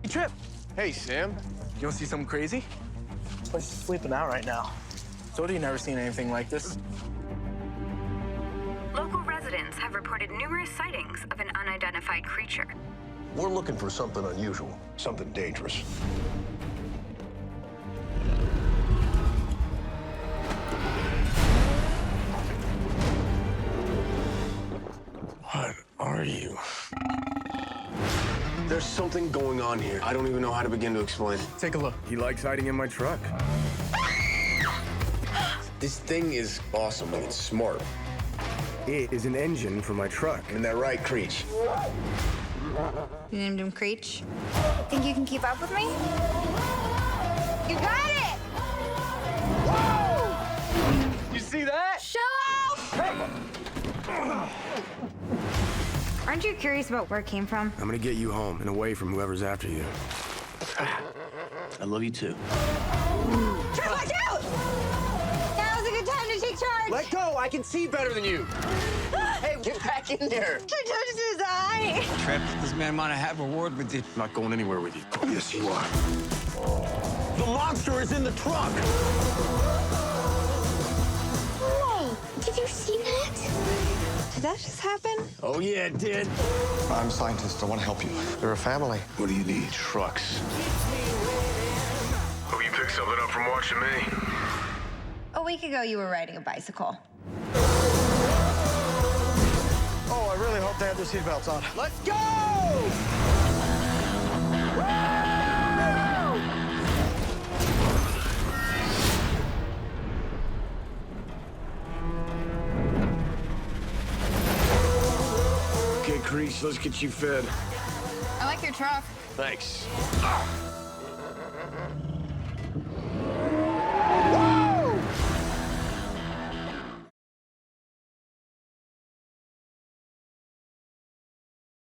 Trip, Hey, Sam. you wanna see something crazy? This place is sleeping out right now. So you never seen anything like this? Local residents have reported numerous sightings of an unidentified creature. We're looking for something unusual, something dangerous. What are you? There's something going on here. I don't even know how to begin to explain it. Take a look. He likes hiding in my truck. This thing is awesome and it's smart. It is an engine for my truck. Isn't that right, Creech? You named him Creech? Think you can keep up with me? You got it! You see that? Show off! Aren't you curious about where it came from? I'm gonna get you home and away from whoever's after you. I love you too. Trip, watch out! Now's a good time to take charge! Let go! I can see better than you! Hey, get back in there! I touched his eye! Trip, this man might have a word with you. I'm not going anywhere with you. Yes, you are. The monster is in the truck! Whoa! Did you see that? Did that just happen? Oh, yeah, it did. I'm a scientist. I want to help you. They're a family. What do you need? Trucks. Hope you picked something up from watching me. A week ago, you were riding a bicycle. Oh, I really hope they have their seatbelts on. Let's go! Okay, Creech, let's get you fed. I like your truck. Thanks.